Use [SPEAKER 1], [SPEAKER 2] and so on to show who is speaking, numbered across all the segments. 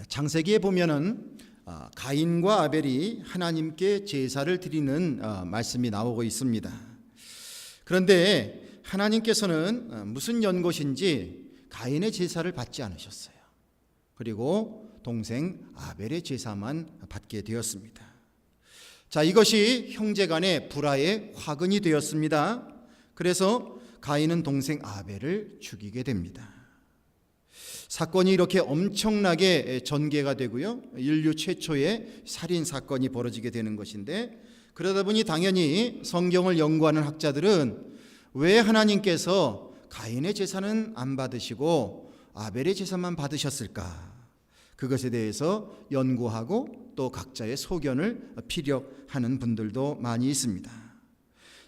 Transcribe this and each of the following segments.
[SPEAKER 1] 창세기에 보면은 가인과 아벨이 하나님께 제사를 드리는 말씀이 나오고 있습니다. 그런데 하나님께서는 무슨 연고신지 가인의 제사를 받지 않으셨어요. 그리고 동생 아벨의 제사만 받게 되었습니다. 자, 이것이 형제간의 불화의 화근이 되었습니다. 그래서 가인은 동생 아벨을 죽이게 됩니다. 사건이 이렇게 엄청나게 전개가 되고요, 인류 최초의 살인 사건이 벌어지게 되는 것인데, 그러다 보니 당연히 성경을 연구하는 학자들은 왜 하나님께서 가인의 제사는 안 받으시고 아벨의 제사만 받으셨을까, 그것에 대해서 연구하고 또 각자의 소견을 피력하는 분들도 많이 있습니다.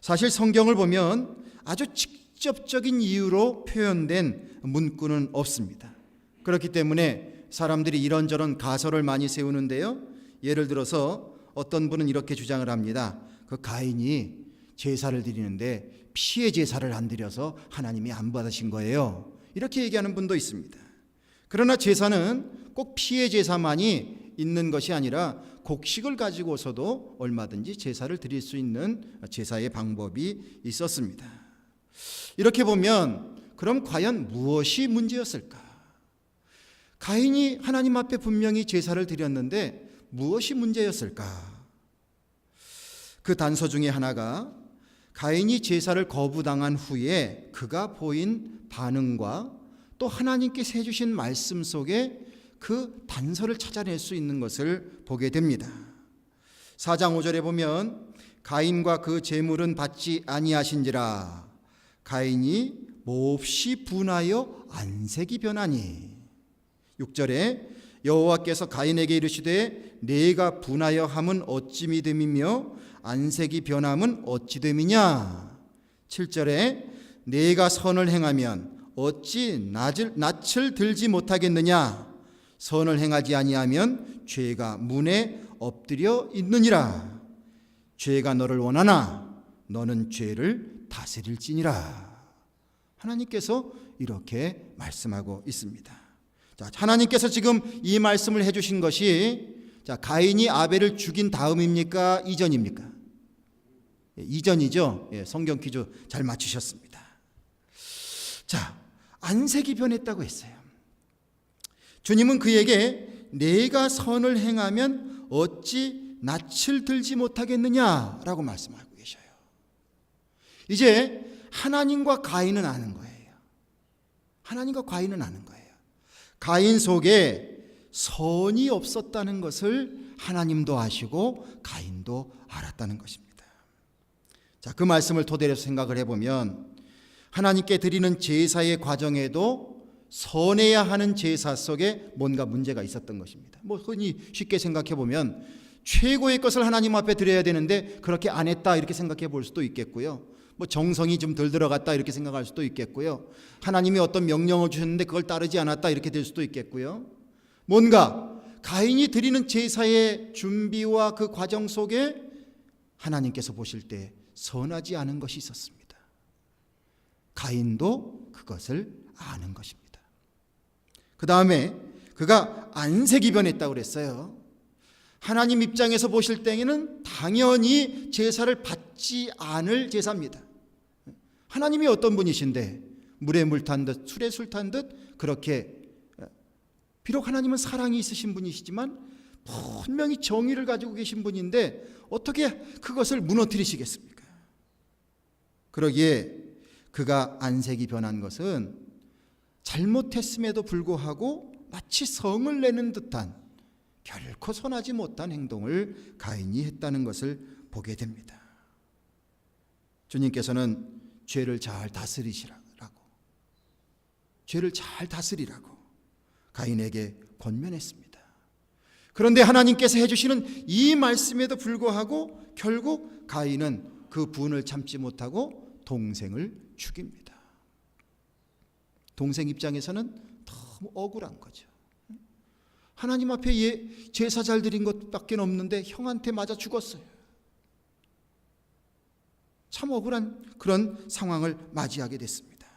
[SPEAKER 1] 사실 성경을 보면 아주 직접적인 이유로 표현된 문구는 없습니다. 그렇기 때문에 사람들이 이런저런 가설을 많이 세우는데요, 예를 들어서 어떤 분은 이렇게 주장을 합니다. 그 가인이 제사를 드리는데 피의 제사를 안 드려서 하나님이 안 받으신 거예요, 이렇게 얘기하는 분도 있습니다. 그러나 제사는 꼭 피의 제사만이 있는 것이 아니라 곡식을 가지고서도 얼마든지 제사를 드릴 수 있는 제사의 방법이 있었습니다. 이렇게 보면 그럼 과연 무엇이 문제였을까? 가인이 하나님 앞에 분명히 제사를 드렸는데 무엇이 문제였을까? 그 단서 중에 하나가 가인이 제사를 거부당한 후에 그가 보인 반응과 또 하나님께서 해주신 말씀 속에 그 단서를 찾아낼 수 있는 것을 보게 됩니다. 4장 5절에 보면 가인과 그 제물은 받지 아니하신지라 가인이 몹시 분하여 안색이 변하니. 6절에 여호와께서 가인에게 이르시되 네가 분하여 함은 어찌 믿음이며 안색이 변함은 어찌 됨이냐. 7절에 네가 선을 행하면 어찌 낯을 들지 못하겠느냐. 선을 행하지 아니하면 죄가 문에 엎드려 있느니라. 죄가 너를 원하나 너는 죄를 다스릴지니라. 하나님께서 이렇게 말씀하고 있습니다. 자, 하나님께서 지금 이 말씀을 해주신 것이 가인이 아벨을 죽인 다음입니까? 이전입니까? 이전이죠. 성경 퀴즈 잘 맞추셨습니다. 자, 안색이 변했다고 했어요. 주님은 그에게 네가 선을 행하면 어찌 낯을 들지 못하겠느냐라고 말씀하고 계셔요. 이제 하나님과 가인은 아는 거예요. 하나님과 가인은 아는 거예요. 가인 속에 선이 없었다는 것을 하나님도 아시고 가인도 알았다는 것입니다. 자, 그 말씀을 토대로 생각을 해보면 하나님께 드리는 제사의 과정에도 선해야 하는 제사 속에 뭔가 문제가 있었던 것입니다. 흔히 쉽게 생각해 보면 최고의 것을 하나님 앞에 드려야 되는데 그렇게 안 했다, 이렇게 생각해 볼 수도 있겠고요. 정성이 좀 덜 들어갔다, 이렇게 생각할 수도 있겠고요. 하나님이 어떤 명령을 주셨는데 그걸 따르지 않았다, 이렇게 될 수도 있겠고요. 뭔가 가인이 드리는 제사의 준비와 그 과정 속에 하나님께서 보실 때 선하지 않은 것이 있었습니다. 가인도 그것을 아는 것입니다. 그 다음에 그가 안색이 변했다고 그랬어요. 하나님 입장에서 보실 때에는 당연히 제사를 받지 않을 제사입니다. 하나님이 어떤 분이신데 물에 물 탄 듯 술에 술 탄 듯 그렇게, 비록 하나님은 사랑이 있으신 분이시지만 분명히 정의를 가지고 계신 분인데 어떻게 그것을 무너뜨리시겠습니까? 그러기에 그가 안색이 변한 것은 잘못했음에도 불구하고 마치 성을 내는 듯한 결코 선하지 못한 행동을 가인이 했다는 것을 보게 됩니다. 주님께서는 죄를 잘 다스리시라고, 죄를 잘 다스리라고 가인에게 권면했습니다. 그런데 하나님께서 해주시는 이 말씀에도 불구하고 결국 가인은 그 분을 참지 못하고 동생을 죽입니다. 동생 입장에서는 너무 억울한 거죠. 하나님 앞에 제사 잘 드린 것밖에 없는데 형한테 맞아 죽었어요. 참 억울한 그런 상황을 맞이하게 됐습니다.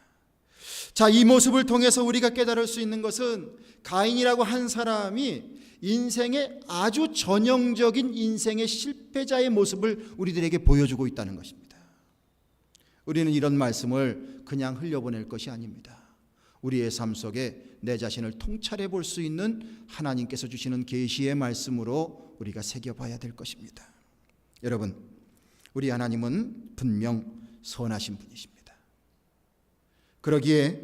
[SPEAKER 1] 자, 이 모습을 통해서 우리가 깨달을 수 있는 것은 가인이라고 한 사람이 인생의 아주 전형적인 인생의 실패자의 모습을 우리들에게 보여주고 있다는 것입니다. 우리는 이런 말씀을 그냥 흘려보낼 것이 아닙니다. 우리의 삶 속에 내 자신을 통찰해 볼 수 있는 하나님께서 주시는 계시의 말씀으로 우리가 새겨봐야 될 것입니다. 여러분, 우리 하나님은 분명 선하신 분이십니다. 그러기에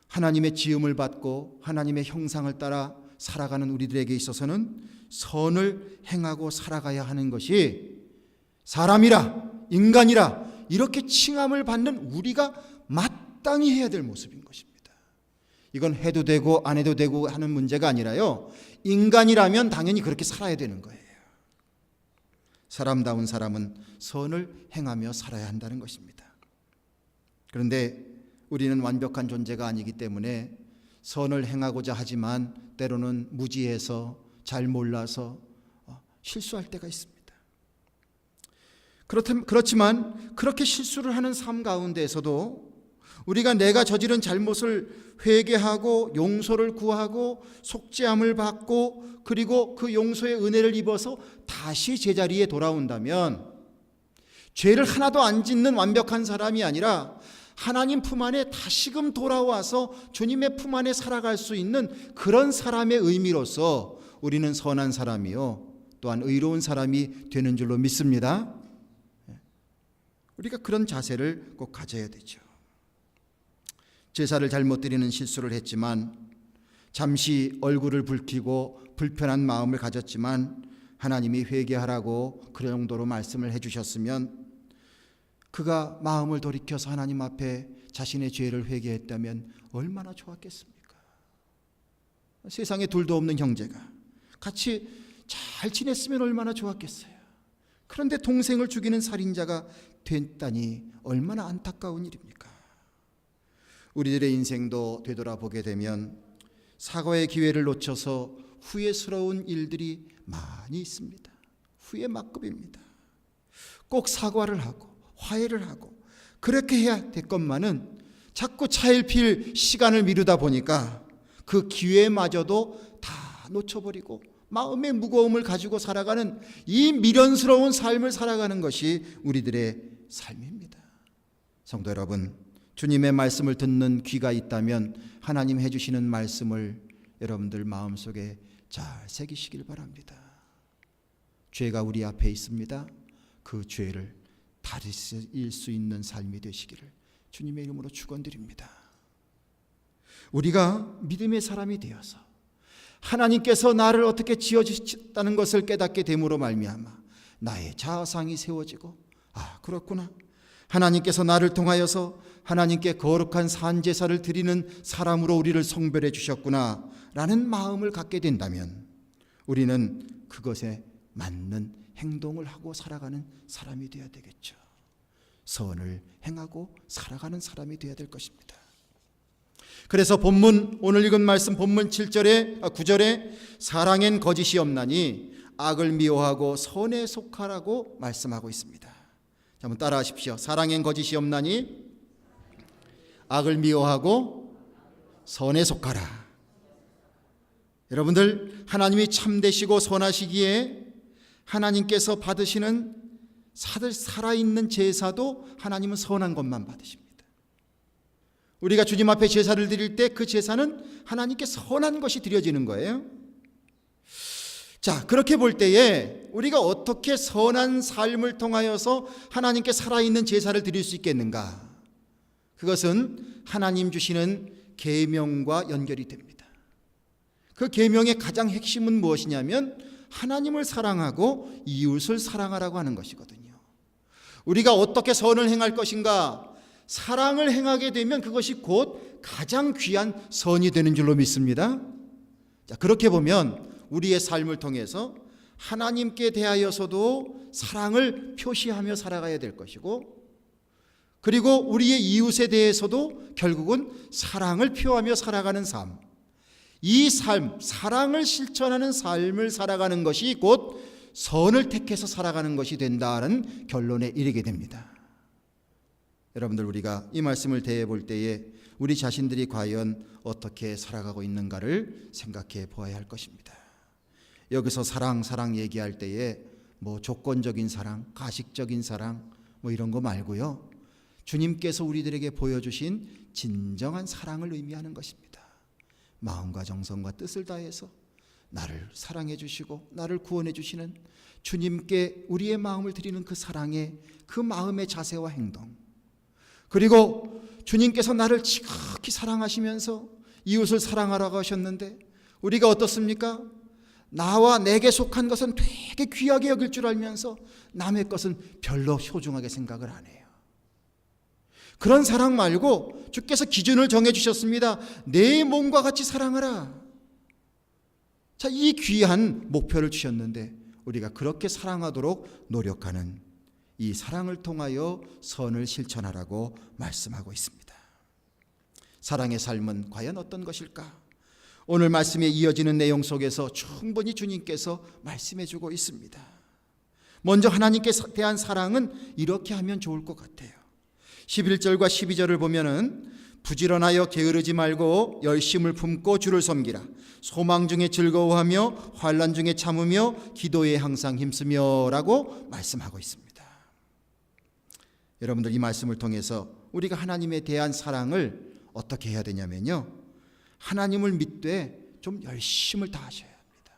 [SPEAKER 1] 하나님의 지음을 받고 하나님의 형상을 따라 살아가는 우리들에게 있어서는 선을 행하고 살아가야 하는 것이 사람이라 인간이라 이렇게 칭함을 받는 우리가 마땅히 해야 될 모습인 것입니다. 이건 해도 되고 안 해도 되고 하는 문제가 아니라요, 인간이라면 당연히 그렇게 살아야 되는 거예요. 사람다운 사람은 선을 행하며 살아야 한다는 것입니다. 그런데 우리는 완벽한 존재가 아니기 때문에 선을 행하고자 하지만 때로는 무지해서 잘 몰라서 실수할 때가 있습니다. 그렇지만 그렇게 실수를 하는 삶 가운데에서도 우리가 내가 저지른 잘못을 회개하고 용서를 구하고 속죄함을 받고 그리고 그 용서의 은혜를 입어서 다시 제자리에 돌아온다면 죄를 하나도 안 짓는 완벽한 사람이 아니라 하나님 품 안에 다시금 돌아와서 주님의 품 안에 살아갈 수 있는 그런 사람의 의미로서 우리는 선한 사람이요 또한 의로운 사람이 되는 줄로 믿습니다. 우리가 그런 자세를 꼭 가져야 되죠. 제사를 잘못 드리는 실수를 했지만 잠시 얼굴을 붉히고 불편한 마음을 가졌지만 하나님이 회개하라고 그 정도로 말씀을 해주셨으면 그가 마음을 돌이켜서 하나님 앞에 자신의 죄를 회개했다면 얼마나 좋았겠습니까? 세상에 둘도 없는 형제가 같이 잘 지냈으면 얼마나 좋았겠어요. 그런데 동생을 죽이는 살인자가 됐다니 얼마나 안타까운 일입니까? 우리들의 인생도 되돌아보게 되면 사과의 기회를 놓쳐서 후회스러운 일들이 많이 있습니다. 후회 막급입니다. 꼭 사과를 하고 화해를 하고 그렇게 해야 될 것만은 자꾸 차일피일 시간을 미루다 보니까 그 기회마저도 다 놓쳐버리고 마음의 무거움을 가지고 살아가는 이 미련스러운 삶을 살아가는 것이 우리들의 삶입니다. 성도 여러분, 주님의 말씀을 듣는 귀가 있다면 하나님 해주시는 말씀을 여러분들 마음속에 잘 새기시길 바랍니다. 죄가 우리 앞에 있습니다. 그 죄를 다스릴 수 있는 삶이 되시기를 주님의 이름으로 축원드립니다. 우리가 믿음의 사람이 되어서 하나님께서 나를 어떻게 지어주셨다는 것을 깨닫게 됨으로 말미암아 나의 자아상이 세워지고 그렇구나, 하나님께서 나를 통하여서 하나님께 거룩한 산제사를 드리는 사람으로 우리를 성별해 주셨구나 라는 마음을 갖게 된다면 우리는 그것에 맞는 행동을 하고 살아가는 사람이 되어야 되겠죠. 선을 행하고 살아가는 사람이 되어야 될 것입니다. 그래서 본문 오늘 읽은 말씀 본문 9절에 사랑엔 거짓이 없나니 악을 미워하고 선에 속하라고 말씀하고 있습니다. 자, 한번 따라하십시오. 사랑엔 거짓이 없나니 악을 미워하고 선에 속하라. 여러분들, 하나님이 참되시고 선하시기에 하나님께서 받으시는 살아있는 제사도 하나님은 선한 것만 받으십니다. 우리가 주님 앞에 제사를 드릴 때 그 제사는 하나님께 선한 것이 드려지는 거예요. 자, 그렇게 볼 때에 우리가 어떻게 선한 삶을 통하여서 하나님께 살아있는 제사를 드릴 수 있겠는가? 그것은 하나님 주시는 계명과 연결이 됩니다. 그 계명의 가장 핵심은 무엇이냐면 하나님을 사랑하고 이웃을 사랑하라고 하는 것이거든요. 우리가 어떻게 선을 행할 것인가? 사랑을 행하게 되면 그것이 곧 가장 귀한 선이 되는 줄로 믿습니다. 자, 그렇게 보면 우리의 삶을 통해서 하나님께 대하여서도 사랑을 표시하며 살아가야 될 것이고, 그리고 우리의 이웃에 대해서도 결국은 사랑을 표하며 살아가는 삶, 이 삶, 사랑을 실천하는 삶을 살아가는 것이 곧 선을 택해서 살아가는 것이 된다는 결론에 이르게 됩니다. 여러분들, 우리가 이 말씀을 대해 볼 때에 우리 자신들이 과연 어떻게 살아가고 있는가를 생각해 보아야 할 것입니다. 여기서 사랑 얘기할 때에 뭐 조건적인 사랑, 가식적인 사랑 뭐 이런 거 말고요. 주님께서 우리들에게 보여주신 진정한 사랑을 의미하는 것입니다. 마음과 정성과 뜻을 다해서 나를 사랑해 주시고 나를 구원해 주시는 주님께 우리의 마음을 드리는 그 사랑의 그 마음의 자세와 행동, 그리고 주님께서 나를 지극히 사랑하시면서 이웃을 사랑하라고 하셨는데 우리가 어떻습니까? 나와 내게 속한 것은 되게 귀하게 여길 줄 알면서 남의 것은 별로 소중하게 생각을 안 해요. 그런 사랑 말고 주께서 기준을 정해 주셨습니다. 내 몸과 같이 사랑하라. 자, 이 귀한 목표를 주셨는데 우리가 그렇게 사랑하도록 노력하는 이 사랑을 통하여 선을 실천하라고 말씀하고 있습니다. 사랑의 삶은 과연 어떤 것일까? 오늘 말씀에 이어지는 내용 속에서 충분히 주님께서 말씀해 주고 있습니다. 먼저 하나님께 대한 사랑은 이렇게 하면 좋을 것 같아요. 11절과 12절을 보면은 부지런하여 게으르지 말고 열심을 품고 주를 섬기라. 소망 중에 즐거워하며 환난 중에 참으며 기도에 항상 힘쓰며 라고 말씀하고 있습니다. 여러분들 이 말씀을 통해서 우리가 하나님에 대한 사랑을 어떻게 해야 되냐면요, 하나님을 믿되 좀 열심을 다하셔야 합니다.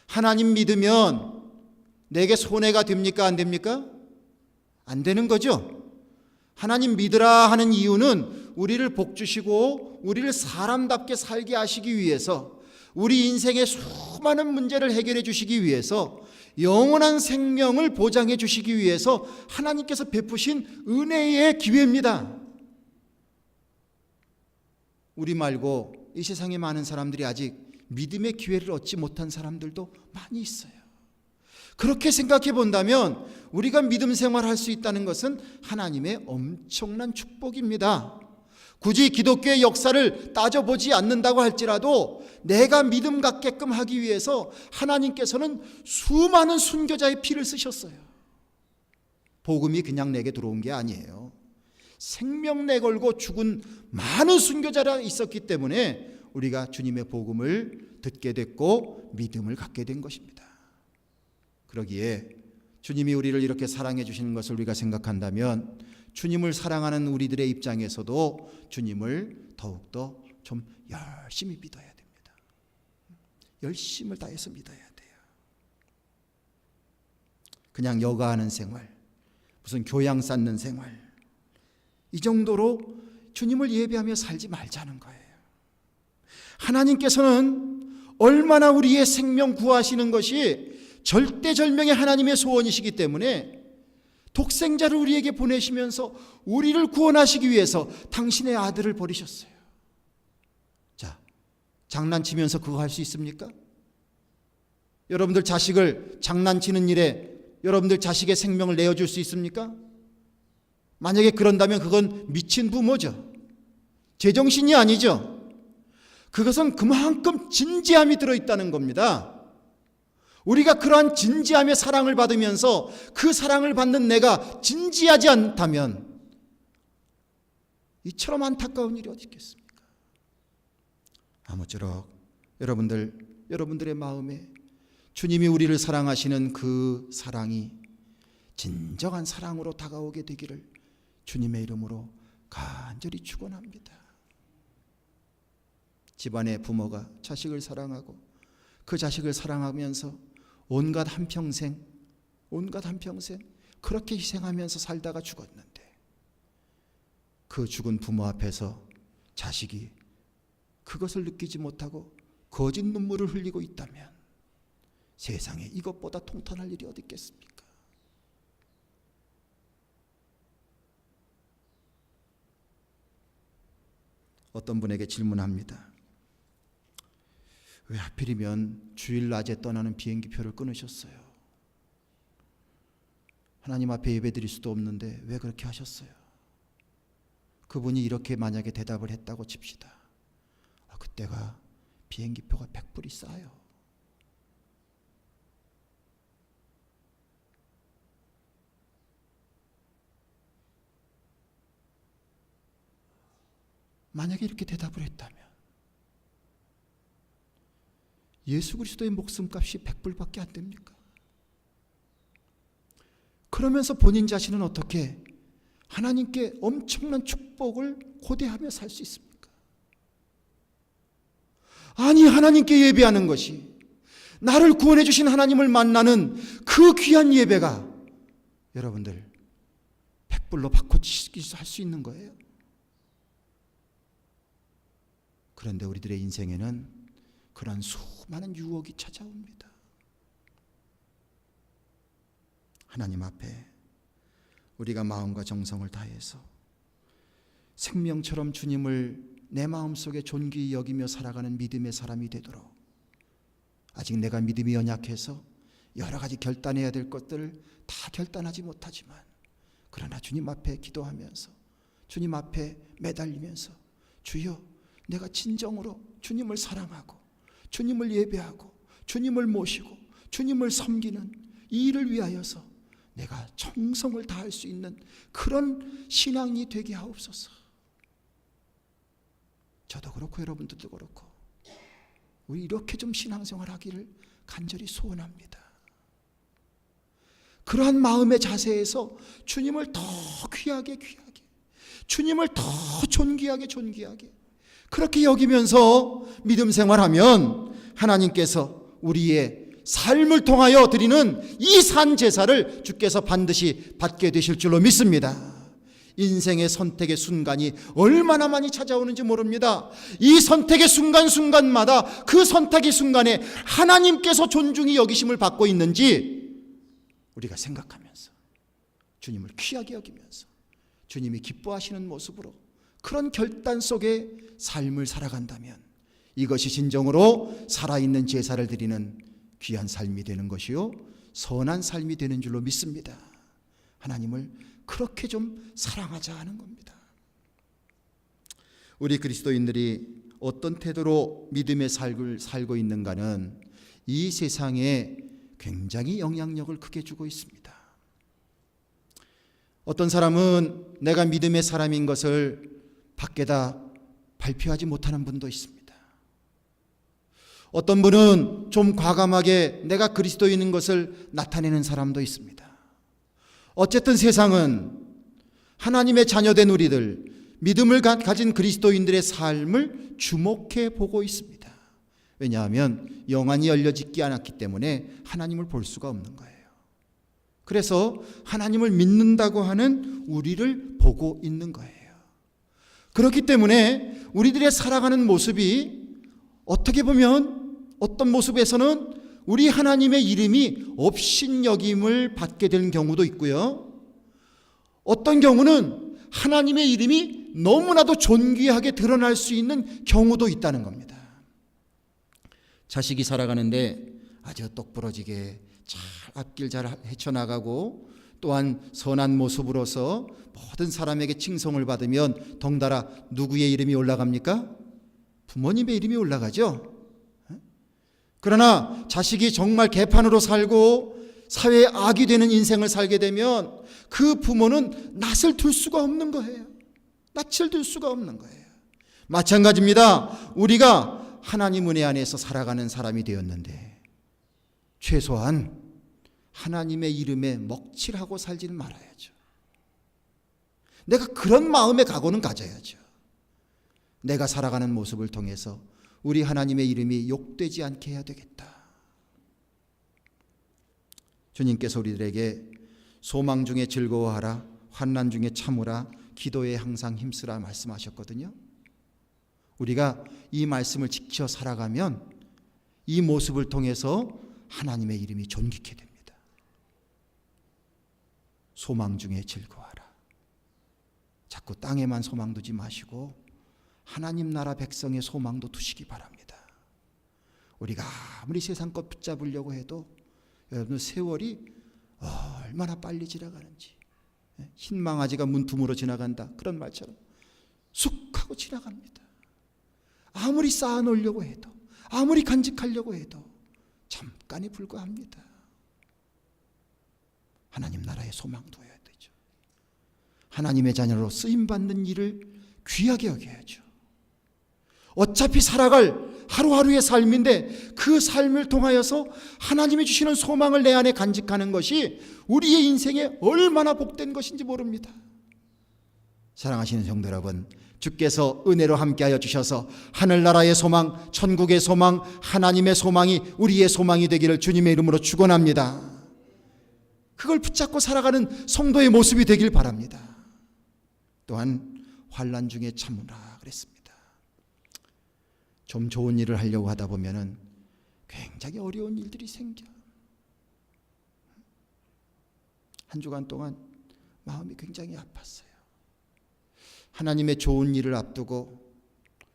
[SPEAKER 1] 하나님 믿으면 내게 손해가 됩니까? 안 됩니까? 안 되는 거죠. 하나님 믿으라 하는 이유는 우리를 복주시고 우리를 사람답게 살게 하시기 위해서, 우리 인생의 수많은 문제를 해결해 주시기 위해서, 영원한 생명을 보장해 주시기 위해서 하나님께서 베푸신 은혜의 기회입니다. 우리 말고 이 세상에 많은 사람들이 아직 믿음의 기회를 얻지 못한 사람들도 많이 있어요. 그렇게 생각해 본다면 우리가 믿음 생활할 수 있다는 것은 하나님의 엄청난 축복입니다. 굳이 기독교의 역사를 따져보지 않는다고 할지라도 내가 믿음 갖게끔 하기 위해서 하나님께서는 수많은 순교자의 피를 쓰셨어요. 복음이 그냥 내게 들어온 게 아니에요. 생명 내걸고 죽은 많은 순교자가 있었기 때문에 우리가 주님의 복음을 듣게 됐고 믿음을 갖게 된 것입니다. 그러기에 주님이 우리를 이렇게 사랑해 주시는 것을 우리가 생각한다면 주님을 사랑하는 우리들의 입장에서도 주님을 더욱더 좀 열심히 믿어야 됩니다. 열심을 다해서 믿어야 돼요. 그냥 여가하는 생활, 무슨 교양 쌓는 생활, 이 정도로 주님을 예배하며 살지 말자는 거예요. 하나님께서는 얼마나 우리의 생명 구하시는 것이 절대절명의 하나님의 소원이시기 때문에 독생자를 우리에게 보내시면서 우리를 구원하시기 위해서 당신의 아들을 버리셨어요. 자, 장난치면서 그거 할 수 있습니까? 여러분들 자식을 장난치는 일에 여러분들 자식의 생명을 내어줄 수 있습니까? 만약에 그런다면 그건 미친 부모죠. 제정신이 아니죠. 그것은 그만큼 진지함이 들어있다는 겁니다. 우리가 그러한 진지함의 사랑을 받으면서 그 사랑을 받는 내가 진지하지 않다면 이처럼 안타까운 일이 어디 있겠습니까? 아무쪼록 여러분들의 마음에 주님이 우리를 사랑하시는 그 사랑이 진정한 사랑으로 다가오게 되기를 주님의 이름으로 간절히 축원합니다. 집안의 부모가 자식을 사랑하고 그 자식을 사랑하면서 온갖 한평생 그렇게 희생하면서 살다가 죽었는데 그 죽은 부모 앞에서 자식이 그것을 느끼지 못하고 거짓 눈물을 흘리고 있다면 세상에 이것보다 통탄할 일이 어디 있겠습니까? 어떤 분에게 질문합니다. 왜 하필이면 주일 낮에 떠나는 비행기표를 끊으셨어요? 하나님 앞에 예배드릴 수도 없는데 왜 그렇게 하셨어요? 그분이 이렇게 만약에 대답을 했다고 칩시다. 그때가 비행기표가 100불이 싸요. 만약에 이렇게 대답을 했다면 예수 그리스도의 목숨값이 100불밖에 안 됩니까? 그러면서 본인 자신은 어떻게 하나님께 엄청난 축복을 고대하며 살 수 있습니까? 아니, 하나님께 예배하는 것이, 나를 구원해 주신 하나님을 만나는 그 귀한 예배가 여러분들 100불로 바꿔할 수 있는 거예요. 그런데 우리들의 인생에는 그런 수많은 유혹이 찾아옵니다. 하나님 앞에 우리가 마음과 정성을 다해서 생명처럼 주님을 내 마음속에 존귀히 여기며 살아가는 믿음의 사람이 되도록, 아직 내가 믿음이 연약해서 여러 가지 결단해야 될 것들을 다 결단하지 못하지만, 그러나 주님 앞에 기도하면서 주님 앞에 매달리면서 주여, 내가 진정으로 주님을 사랑하고 주님을 예배하고 주님을 모시고 주님을 섬기는 이 일을 위하여서 내가 정성을 다할 수 있는 그런 신앙이 되게 하옵소서. 저도 그렇고 여러분들도 그렇고 우리 이렇게 좀 신앙생활 하기를 간절히 소원합니다. 그러한 마음의 자세에서 주님을 더 귀하게 주님을 더 존귀하게 그렇게 여기면서 믿음 생활하면 하나님께서 우리의 삶을 통하여 드리는 이 산 제사를 주께서 반드시 받게 되실 줄로 믿습니다. 인생의 선택의 순간이 얼마나 많이 찾아오는지 모릅니다. 이 선택의 순간순간마다 그 선택의 순간에 하나님께서 존중히 여기심을 받고 있는지 우리가 생각하면서 주님을 귀하게 여기면서 주님이 기뻐하시는 모습으로 그런 결단 속에 삶을 살아간다면 이것이 진정으로 살아있는 제사를 드리는 귀한 삶이 되는 것이요 선한 삶이 되는 줄로 믿습니다. 하나님을 그렇게 좀 사랑하자 하는 겁니다. 우리 그리스도인들이 어떤 태도로 믿음의 삶을 살고 있는가는 이 세상에 굉장히 영향력을 크게 주고 있습니다. 어떤 사람은 내가 믿음의 사람인 것을 밖에다 발표하지 못하는 분도 있습니다. 어떤 분은 좀 과감하게 내가 그리스도인인 것을 나타내는 사람도 있습니다. 어쨌든 세상은 하나님의 자녀된 우리들, 믿음을 가진 그리스도인들의 삶을 주목해 보고 있습니다. 왜냐하면 영안이 열려지지 않았기 때문에 하나님을 볼 수가 없는 거예요. 그래서 하나님을 믿는다고 하는 우리를 보고 있는 거예요. 그렇기 때문에 우리들의 살아가는 모습이 어떻게 보면 어떤 모습에서는 우리 하나님의 이름이 업신여김을 받게 되는 경우도 있고요. 어떤 경우는 하나님의 이름이 너무나도 존귀하게 드러날 수 있는 경우도 있다는 겁니다. 자식이 살아가는데 아주 똑부러지게 잘 앞길 잘 헤쳐나가고 또한 선한 모습으로서 모든 사람에게 칭송을 받으면 덩달아 누구의 이름이 올라갑니까? 부모님의 이름이 올라가죠. 그러나 자식이 정말 개판으로 살고 사회의 악이 되는 인생을 살게 되면 그 부모는 낯을 들 수가 없는 거예요. 낯을 들 수가 없는 거예요. 마찬가지입니다. 우리가 하나님 은혜 안에서 살아가는 사람이 되었는데 최소한 하나님의 이름에 먹칠하고 살지는 말아야죠. 내가 그런 마음의 각오는 가져야죠. 내가 살아가는 모습을 통해서 우리 하나님의 이름이 욕되지 않게 해야 되겠다. 주님께서 우리들에게 소망 중에 즐거워하라, 환난 중에 참으라, 기도에 항상 힘쓰라 말씀하셨거든요. 우리가 이 말씀을 지켜 살아가면 이 모습을 통해서 하나님의 이름이 존귀케 됩니다. 소망 중에 즐거워하라. 자꾸 땅에만 소망 두지 마시고 하나님 나라 백성의 소망도 두시기 바랍니다. 우리가 아무리 세상 것 붙잡으려고 해도 여러분 세월이 얼마나 빨리 지나가는지, 흰 망아지가 문틈으로 지나간다 그런 말처럼 쑥 하고 지나갑니다. 아무리 쌓아놓으려고 해도 아무리 간직하려고 해도 잠깐에 불과합니다. 하나님 나라에 소망 두어야 되죠. 하나님의 자녀로 쓰임받는 일을 귀하게 여겨야죠. 어차피 살아갈 하루하루의 삶인데 그 삶을 통하여서 하나님이 주시는 소망을 내 안에 간직하는 것이 우리의 인생에 얼마나 복된 것인지 모릅니다. 사랑하시는 성도 여러분, 주께서 은혜로 함께하여 주셔서 하늘나라의 소망, 천국의 소망, 하나님의 소망이 우리의 소망이 되기를 주님의 이름으로 축원합니다. 그걸 붙잡고 살아가는 성도의 모습이 되길 바랍니다. 또한 환난 중에 참으라 그랬습니다. 좀 좋은 일을 하려고 하다 보면은 굉장히 어려운 일들이 생겨. 한 주간 동안 마음이 굉장히 아팠어요. 하나님의 좋은 일을 앞두고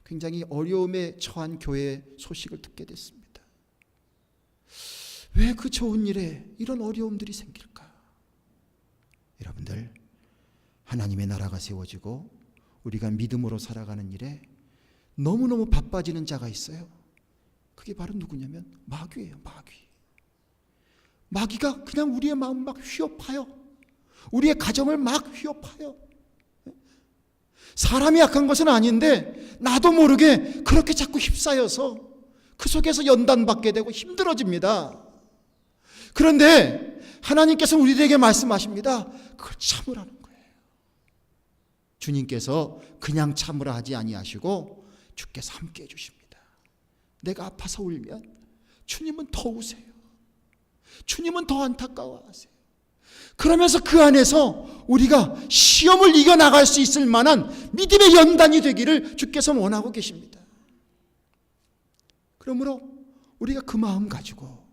[SPEAKER 1] 굉장히 어려움에 처한 교회의 소식을 듣게 됐습니다. 왜 그 좋은 일에 이런 어려움들이 생길까? 여러분들, 하나님의 나라가 세워지고 우리가 믿음으로 살아가는 일에 너무너무 바빠지는 자가 있어요. 그게 바로 누구냐면 마귀예요. 마귀가 그냥 우리의 마음 막 휘어파요. 우리의 가정을 막 휘어파요. 사람이 약한 것은 아닌데 나도 모르게 그렇게 자꾸 휩싸여서 그 속에서 연단받게 되고 힘들어집니다. 그런데 하나님께서 우리에게 말씀하십니다. 그걸 참으라는 거예요. 주님께서 그냥 참으라 하지 아니하시고 주께서 함께 해주십니다. 내가 아파서 울면 주님은 더 우세요. 주님은 더 안타까워하세요. 그러면서 그 안에서 우리가 시험을 이겨나갈 수 있을 만한 믿음의 연단이 되기를 주께서 원하고 계십니다. 그러므로 우리가 그 마음 가지고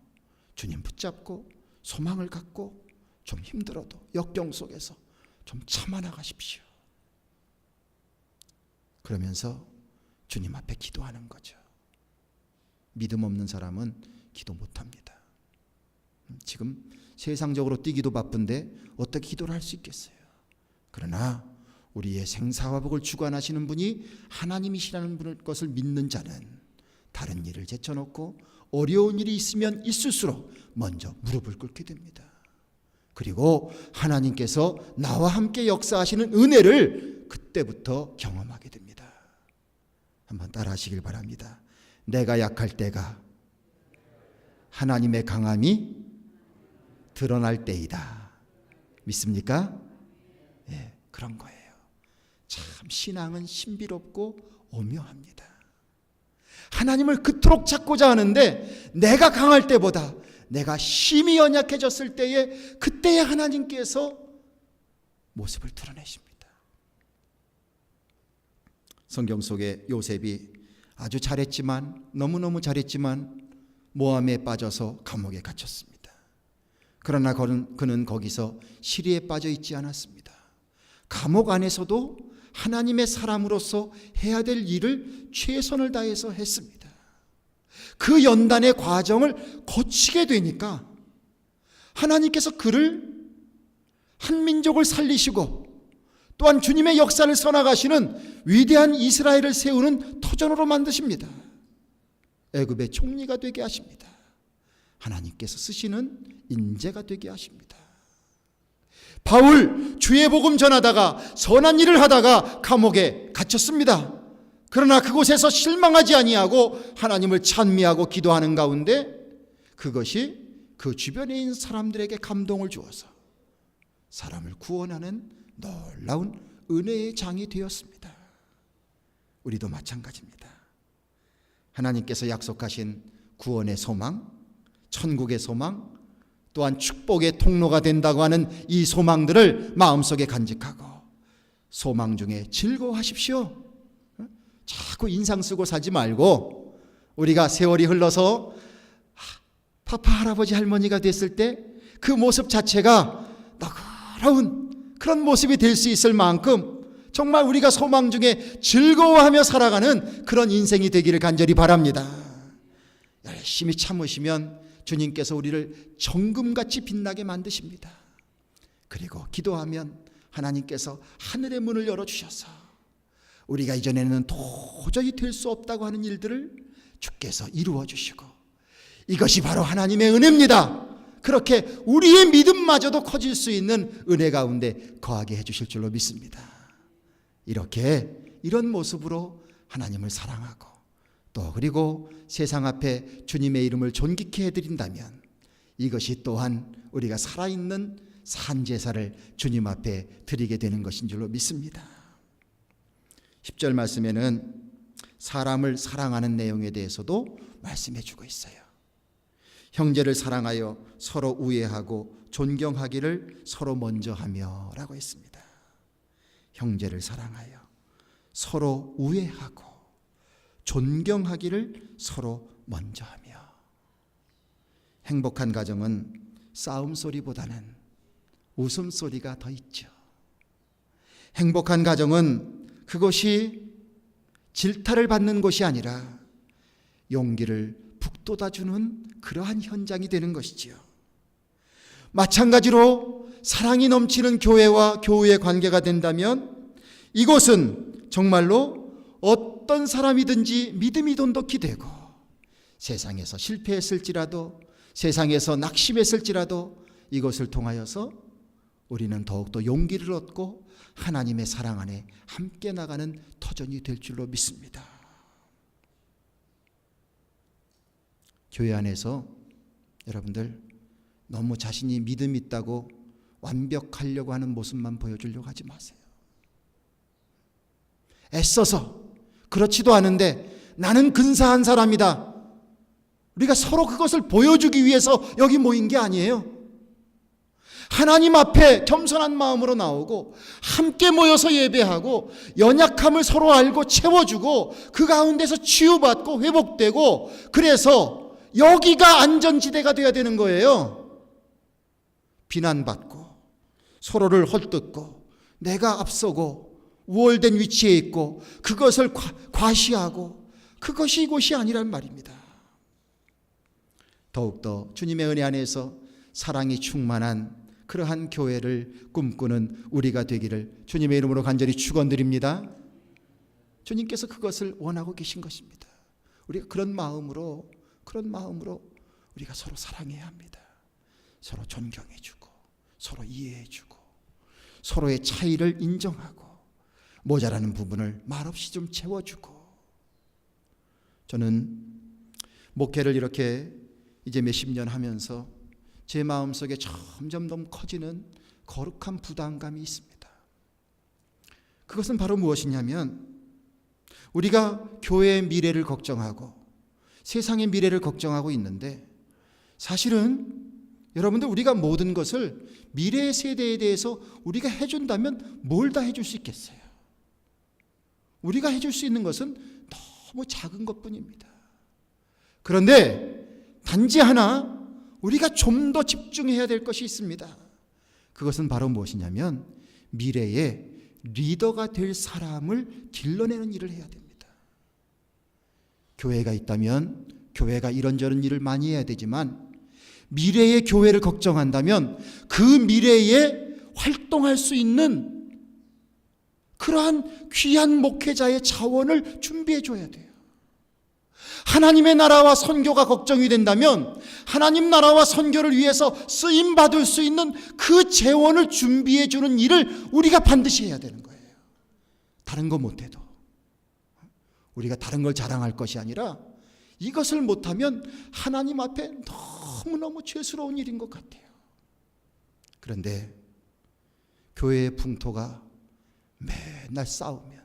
[SPEAKER 1] 주님 붙잡고 소망을 갖고 좀 힘들어도 역경 속에서 좀 참아나가십시오. 그러면서 주님 앞에 기도하는 거죠. 믿음 없는 사람은 기도 못합니다. 지금 세상적으로 뛰기도 바쁜데 어떻게 기도를 할 수 있겠어요? 그러나 우리의 생사화복을 주관하시는 분이 하나님이시라는 것을 믿는 자는 다른 일을 제쳐놓고 어려운 일이 있으면 있을수록 먼저 무릎을 꿇게 됩니다. 그리고 하나님께서 나와 함께 역사하시는 은혜를 그때부터 경험하게 됩니다. 한번 따라 하시길 바랍니다. 내가 약할 때가 하나님의 강함이 드러날 때이다. 믿습니까? 예, 그런 거예요. 참 신앙은 신비롭고 오묘합니다. 하나님을 그토록 찾고자 하는데 내가 강할 때보다 내가 심히 연약해졌을 때에 그때에 하나님께서 모습을 드러내십니다. 성경 속에 요셉이 아주 잘했지만 너무너무 잘했지만 모함에 빠져서 감옥에 갇혔습니다. 그러나 그는 거기서 시리에 빠져 있지 않았습니다. 감옥 안에서도 하나님의 사람으로서 해야 될 일을 최선을 다해서 했습니다. 그 연단의 과정을 거치게 되니까 하나님께서 그를 한 민족을 살리시고 또한 주님의 역사를 써나가시는 위대한 이스라엘을 세우는 터전으로 만드십니다. 애굽의 총리가 되게 하십니다. 하나님께서 쓰시는 인재가 되게 하십니다. 바울 주의 복음 전하다가 선한 일을 하다가 감옥에 갇혔습니다. 그러나 그곳에서 실망하지 아니하고 하나님을 찬미하고 기도하는 가운데 그것이 그 주변에 있는 사람들에게 감동을 주어서 사람을 구원하는 놀라운 은혜의 장이 되었습니다. 우리도 마찬가지입니다. 하나님께서 약속하신 구원의 소망, 천국의 소망, 또한 축복의 통로가 된다고 하는 이 소망들을 마음속에 간직하고 소망 중에 즐거워하십시오. 자꾸 인상 쓰고 살지 말고 우리가 세월이 흘러서 파파 할아버지 할머니가 됐을 때 그 모습 자체가 너그러운 그런 모습이 될 수 있을 만큼 정말 우리가 소망 중에 즐거워하며 살아가는 그런 인생이 되기를 간절히 바랍니다. 열심히 참으시면 주님께서 우리를 정금같이 빛나게 만드십니다. 그리고 기도하면 하나님께서 하늘의 문을 열어주셔서 우리가 이전에는 도저히 될 수 없다고 하는 일들을 주께서 이루어 주시고 이것이 바로 하나님의 은혜입니다. 그렇게 우리의 믿음마저도 커질 수 있는 은혜 가운데 거하게 해주실 줄로 믿습니다. 이렇게 이런 모습으로 하나님을 사랑하고 또 그리고 세상 앞에 주님의 이름을 존귀케 해드린다면 이것이 또한 우리가 살아있는 산제사를 주님 앞에 드리게 되는 것인 줄로 믿습니다. 10절 말씀에는 사람을 사랑하는 내용에 대해서도 말씀해 주고 있어요. 형제를 사랑하여 서로 우애하고 존경하기를 서로 먼저 하며 라고 했습니다. 형제를 사랑하여 서로 우애하고 존경하기를 서로 먼저 하며. 행복한 가정은 싸움소리보다는 웃음소리가 더 있죠. 행복한 가정은 그것이 질타를 받는 것이 아니라 용기를 북돋아주는 그러한 현장이 되는 것이지요. 마찬가지로 사랑이 넘치는 교회와 교우의 관계가 된다면 이곳은 정말로 어떤 사람이든지 믿음이 돈독히 되고 세상에서 실패했을지라도 세상에서 낙심했을지라도 이것을 통하여서 우리는 더욱더 용기를 얻고 하나님의 사랑 안에 함께 나가는 터전이 될 줄로 믿습니다. 교회 안에서 여러분들 너무 자신이 믿음 있다고 완벽하려고 하는 모습만 보여주려고 하지 마세요. 애써서 그렇지도 않은데 나는 근사한 사람이다. 우리가 서로 그것을 보여주기 위해서 여기 모인 게 아니에요. 하나님 앞에 겸손한 마음으로 나오고 함께 모여서 예배하고 연약함을 서로 알고 채워주고 그 가운데서 치유받고 회복되고 그래서 여기가 안전지대가 되어야 되는 거예요. 비난받고 서로를 헐뜯고 내가 앞서고 우월된 위치에 있고 그것을 과시하고 그것이 이곳이 아니란 말입니다. 더욱더 주님의 은혜 안에서 사랑이 충만한 그러한 교회를 꿈꾸는 우리가 되기를 주님의 이름으로 간절히 축원드립니다. 주님께서 그것을 원하고 계신 것입니다. 우리가 그런 마음으로 우리가 서로 사랑해야 합니다. 서로 존경해주고 서로 이해해주고 서로의 차이를 인정하고 모자라는 부분을 말없이 좀 채워주고. 저는 목회를 이렇게 이제 몇십 년 하면서 제 마음속에 점점 더 커지는 거룩한 부담감이 있습니다. 그것은 바로 무엇이냐면 우리가 교회의 미래를 걱정하고 세상의 미래를 걱정하고 있는데 사실은 여러분들 우리가 모든 것을 미래의 세대에 대해서 우리가 해준다면 뭘 다 해줄 수 있겠어요? 우리가 해줄 수 있는 것은 너무 작은 것뿐입니다. 그런데 단지 하나 우리가 좀 더 집중해야 될 것이 있습니다. 그것은 바로 무엇이냐면 미래의 리더가 될 사람을 길러내는 일을 해야 됩니다. 교회가 있다면 교회가 이런저런 일을 많이 해야 되지만 미래의 교회를 걱정한다면 그 미래에 활동할 수 있는 그러한 귀한 목회자의 자원을 준비해 줘야 돼요. 하나님의 나라와 선교가 걱정이 된다면 하나님 나라와 선교를 위해서 쓰임 받을 수 있는 그 재원을 준비해 주는 일을 우리가 반드시 해야 되는 거예요. 다른 거 못해도 우리가 다른 걸 자랑할 것이 아니라 이것을 못하면 하나님 앞에 너무너무 죄스러운 일인 것 같아요. 그런데 교회의 풍토가 맨날 싸우면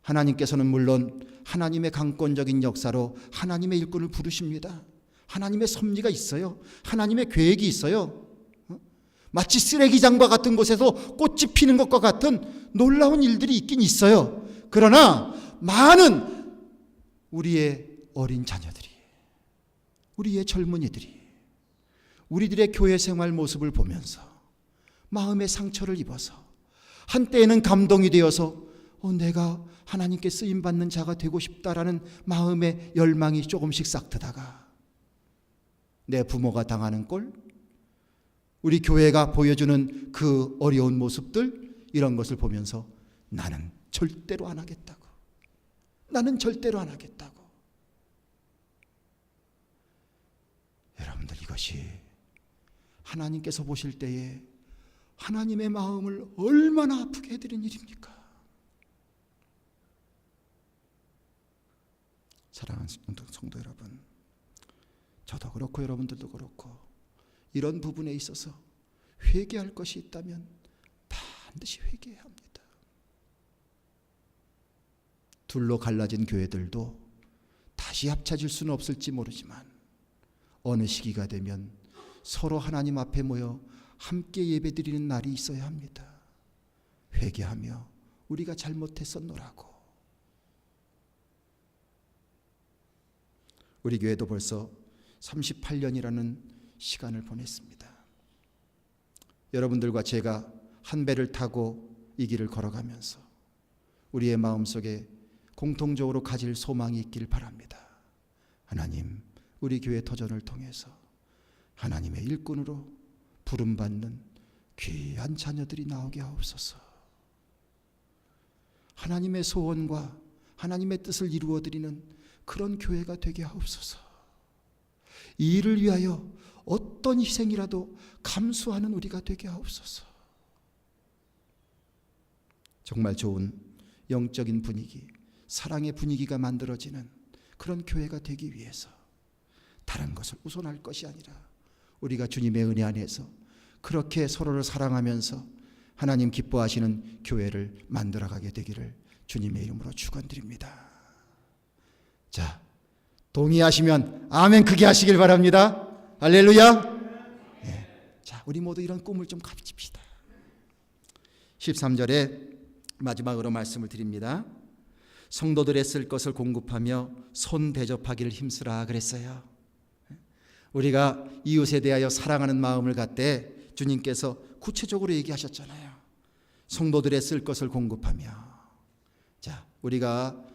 [SPEAKER 1] 하나님께서는 물론 하나님의 강권적인 역사로 하나님의 일꾼을 부르십니다. 하나님의 섭리가 있어요. 하나님의 계획이 있어요. 마치 쓰레기장과 같은 곳에서 꽃이 피는 것과 같은 놀라운 일들이 있긴 있어요. 그러나 많은 우리의 어린 자녀들이, 우리의 젊은이들이 우리들의 교회 생활 모습을 보면서 마음의 상처를 입어서 한때에는 감동이 되어서 내가 하나님께 쓰임받는 자가 되고 싶다라는 마음의 열망이 조금씩 싹트다가 내 부모가 당하는 꼴, 우리 교회가 보여주는 그 어려운 모습들, 이런 것을 보면서 나는 절대로 안 하겠다고, 나는 절대로 안 하겠다고. 여러분들, 이것이 하나님께서 보실 때에 하나님의 마음을 얼마나 아프게 해드린 일입니까? 사랑하는 성도 여러분, 저도 그렇고 여러분들도 그렇고 이런 부분에 있어서 회개할 것이 있다면 반드시 회개해야 합니다. 둘로 갈라진 교회들도 다시 합쳐질 수는 없을지 모르지만 어느 시기가 되면 서로 하나님 앞에 모여 함께 예배드리는 날이 있어야 합니다. 회개하며 우리가 잘못했었노라고. 우리 교회도 벌써 38년이라는 시간을 보냈습니다. 여러분들과 제가 한 배를 타고 이 길을 걸어가면서 우리의 마음속에 공통적으로 가질 소망이 있길 바랍니다. 하나님, 우리 교회 터전을 통해서 하나님의 일꾼으로 부름받는 귀한 자녀들이 나오게 하옵소서. 하나님의 소원과 하나님의 뜻을 이루어드리는 그런 교회가 되게 하옵소서. 이 일을 위하여 어떤 희생이라도 감수하는 우리가 되게 하옵소서. 정말 좋은 영적인 분위기, 사랑의 분위기가 만들어지는 그런 교회가 되기 위해서 다른 것을 우선할 것이 아니라 우리가 주님의 은혜 안에서 그렇게 서로를 사랑하면서 하나님 기뻐하시는 교회를 만들어가게 되기를 주님의 이름으로 축원드립니다. 자, 동의하시면 아멘 크게 하시길 바랍니다. 할렐루야. 네. 자, 우리 모두 이런 꿈을 좀 가집시다. 13절에 마지막으로 말씀을 드립니다. 성도들의 쓸 것을 공급하며 손 대접하기를 힘쓰라 그랬어요. 우리가 이웃에 대하여 사랑하는 마음을 갖되 주님께서 구체적으로 얘기하셨잖아요. 성도들의 쓸 것을 공급하며. 자, 우리가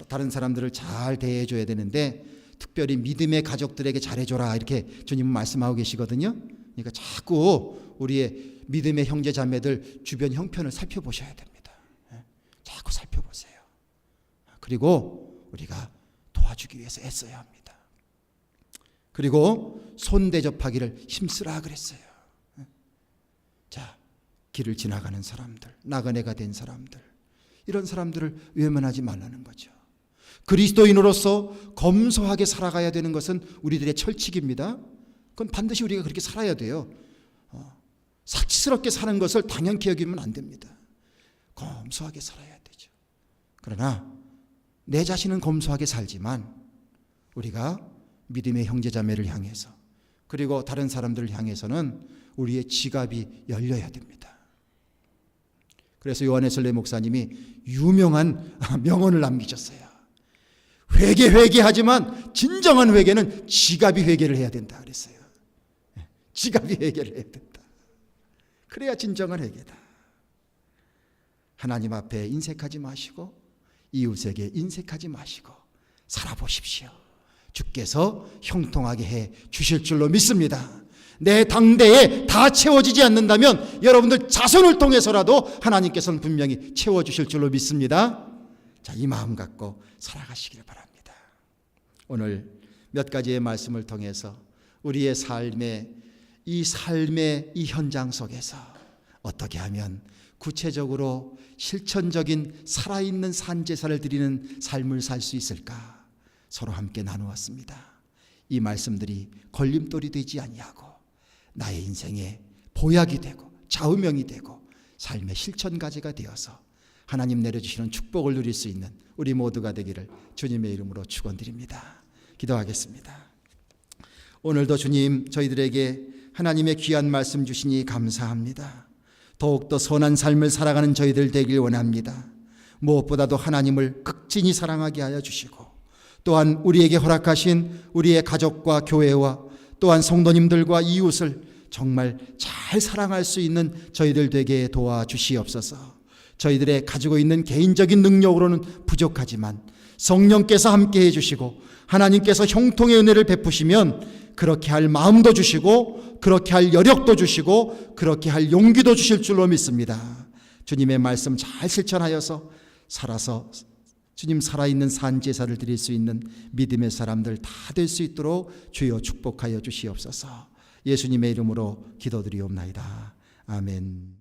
[SPEAKER 1] 다른 사람들을 잘 대해줘야 되는데 특별히 믿음의 가족들에게 잘해줘라 이렇게 주님은 말씀하고 계시거든요. 그러니까 자꾸 우리의 믿음의 형제 자매들 주변 형편을 살펴보셔야 됩니다. 자꾸 살펴보세요. 그리고 우리가 도와주기 위해서 애써야 합니다. 그리고 손 대접하기를 힘쓰라 그랬어요. 자, 길을 지나가는 사람들, 나그네가 된 사람들, 이런 사람들을 외면하지 말라는 거죠. 그리스도인으로서 검소하게 살아가야 되는 것은 우리들의 철칙입니다. 그건 반드시 우리가 그렇게 살아야 돼요. 사치스럽게 사는 것을 당연히 여기면 안 됩니다. 검소하게 살아야 되죠. 그러나 내 자신은 검소하게 살지만 우리가 믿음의 형제자매를 향해서 그리고 다른 사람들을 향해서는 우리의 지갑이 열려야 됩니다. 그래서 요한에슬레 목사님이 유명한 명언을 남기셨어요. 회개하지만 진정한 회개는 지갑이 회개를 해야 된다 그랬어요. 지갑이 회개를 해야 된다. 그래야 진정한 회개다. 하나님 앞에 인색하지 마시고 이웃에게 인색하지 마시고 살아보십시오. 주께서 형통하게 해 주실 줄로 믿습니다. 내 당대에 다 채워지지 않는다면 여러분들 자손을 통해서라도 하나님께서는 분명히 채워주실 줄로 믿습니다. 자, 이 마음 갖고 살아가시길 바랍니다. 오늘 몇 가지의 말씀을 통해서 우리의 삶의 이 현장 속에서 어떻게 하면 구체적으로 실천적인 살아있는 산제사를 드리는 삶을 살 수 있을까 서로 함께 나누었습니다. 이 말씀들이 걸림돌이 되지 아니하고 나의 인생의 보약이 되고 좌우명이 되고 삶의 실천가지가 되어서 하나님 내려주시는 축복을 누릴 수 있는 우리 모두가 되기를 주님의 이름으로 축원드립니다. 기도하겠습니다. 오늘도 주님 저희들에게 하나님의 귀한 말씀 주시니 감사합니다. 더욱더 선한 삶을 살아가는 저희들 되길 원합니다. 무엇보다도 하나님을 극진히 사랑하게 하여 주시고 또한 우리에게 허락하신 우리의 가족과 교회와 또한 성도님들과 이웃을 정말 잘 사랑할 수 있는 저희들 되게 도와주시옵소서. 저희들의 가지고 있는 개인적인 능력으로는 부족하지만 성령께서 함께 해주시고 하나님께서 형통의 은혜를 베푸시면 그렇게 할 마음도 주시고 그렇게 할 여력도 주시고 그렇게 할 용기도 주실 줄로 믿습니다. 주님의 말씀 잘 실천하여서 살아서 주님 살아있는 산제사를 드릴 수 있는 믿음의 사람들 다 될 수 있도록 주여 축복하여 주시옵소서. 예수님의 이름으로 기도드리옵나이다. 아멘.